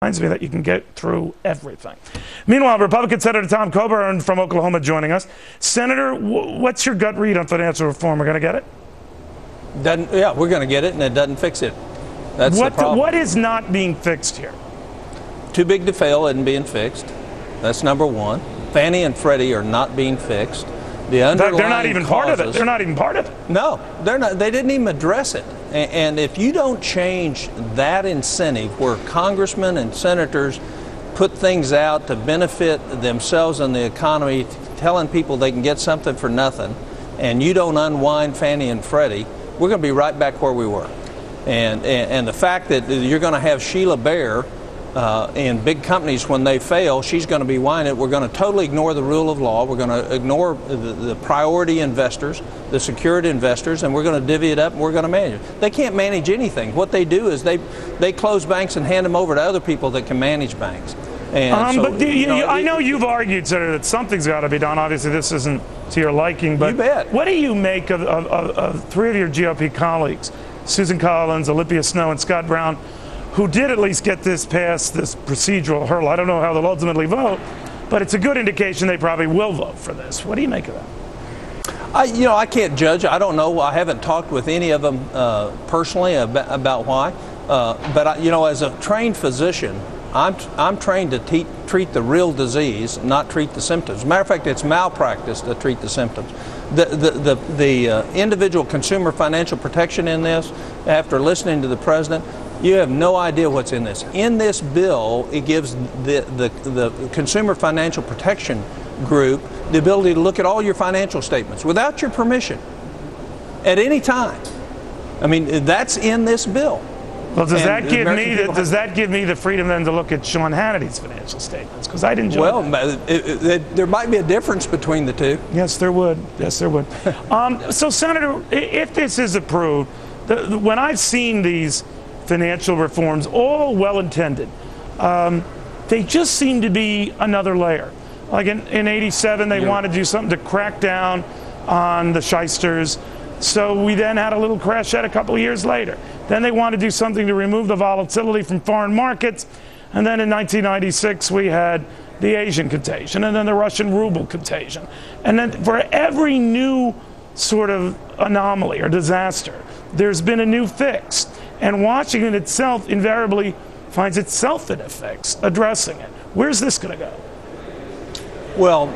reminds me that you can get through everything. Meanwhile, Republican Senator Tom Coburn from Oklahoma joining us. Senator, what's your gut read on financial reform? We're going to get it? Yeah, we're going to get it, and it doesn't fix it. That's the problem. What is not being fixed here? Too big to fail isn't being fixed. That's number one. Fannie and Freddie are not being fixed. The underlying they're not even causes, part of it. They're not even part of it. No, they're not. They didn't even address it. And if you don't change that incentive where congressmen and senators put things out to benefit themselves and the economy, telling people they can get something for nothing, and you don't unwind Fannie and Freddie, we're going to be right back where we were. And the fact that you're going to have Sheila Bair in big companies when they fail, she's going to be whining. We're going to totally ignore the rule of law. We're going to ignore the priority investors, the secured investors, and we're going to divvy it up and we're going to manage it. They can't manage anything. What they do is they close banks and hand them over to other people that can manage banks. And so, but I know you've argued, Senator, that something's got to be done. Obviously, this isn't to your liking, but you bet. What do you make of three of your GOP colleagues, Susan Collins, Olympia Snowe, and Scott Brown, who did at least get this past this procedural hurdle? I don't know how they'll ultimately vote, but it's a good indication they probably will vote for this. What do you make of that? I can't judge. I don't know. I haven't talked with any of them personally about why. But as a trained physician, I'm trained to treat the real disease, not treat the symptoms. As a matter of fact, it's malpractice to treat the symptoms. The individual consumer financial protection in this, after listening to the president, you have no idea what's in this. In this bill, it gives the Consumer Financial Protection Group the ability to look at all your financial statements without your permission at any time. I mean, that's in this bill. Well, does that give me the freedom then to look at Sean Hannity's financial statements? Because I didn't. Well, there might be a difference between the two. Yes, there would. Yes, there would. So, Senator, if this is approved, when I've seen these financial reforms, all well-intended, they just seem to be another layer. Like in '87, they wanted to do something to crack down on the shysters. So we then had a little crash a couple of years later. Then they wanted to do something to remove the volatility from foreign markets. And then in 1996, we had the Asian contagion and then the Russian ruble contagion. And then for every new sort of anomaly or disaster, there's been a new fix. And Washington itself invariably finds itself in a fix, addressing it. Where's this going to go? Well,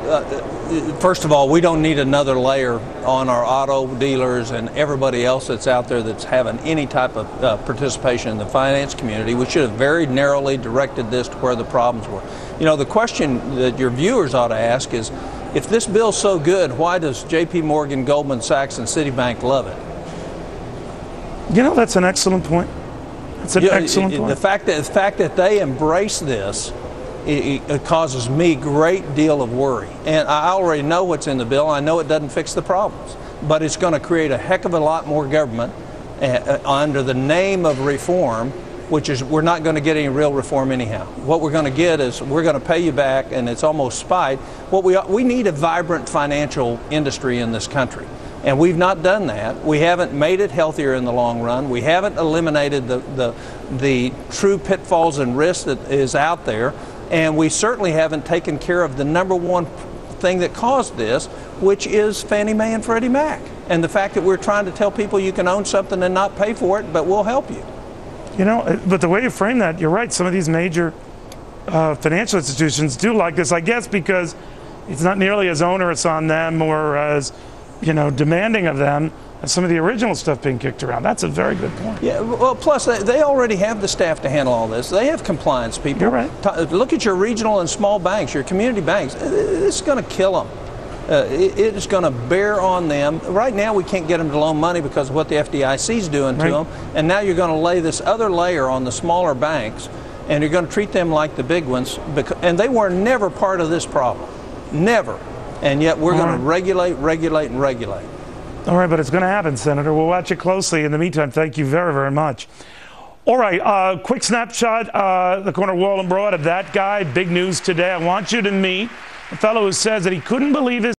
first of all, we don't need another layer on our auto dealers and everybody else that's out there that's having any type of participation in the finance community. We should have very narrowly directed this to where the problems were. The question that your viewers ought to ask is, if this bill's so good, why does J.P. Morgan, Goldman Sachs, and Citibank love it? That's an excellent point. That's an excellent point. The fact that they embrace this, it causes me a great deal of worry. And I already know what's in the bill. I know it doesn't fix the problems, but it's going to create a heck of a lot more government under the name of reform, which is we're not going to get any real reform anyhow. What we're going to get is we're going to pay you back, and it's almost spite. We need a vibrant financial industry in this country. And we've not done that. We haven't made it healthier in the long run. We haven't eliminated the true pitfalls and risks that is out there. And we certainly haven't taken care of the number one thing that caused this, which is Fannie Mae and Freddie Mac. And the fact that we're trying to tell people you can own something and not pay for it, but we'll help you. But the way you frame that, you're right. Some of these major financial institutions do like this, I guess, because it's not nearly as onerous on them or as demanding of them as some of the original stuff being kicked around. That's a very good point. Yeah, well, plus they already have the staff to handle all this. They have compliance people. You're right. Look at your regional and small banks, your community banks. It's going to kill them. It is going to bear on them. Right now, we can't get them to loan money because of what the FDIC is doing to them. And now you're going to lay this other layer on the smaller banks, and you're going to treat them like the big ones. And they were never part of this problem. Never. And yet we're going to regulate, and regulate. All right, but it's going to happen, Senator. We'll watch it closely. In the meantime, thank you very, very much. All right, quick snapshot, the corner of Wall and Broad of that guy. Big news today. I want you to meet a fellow who says that he couldn't believe his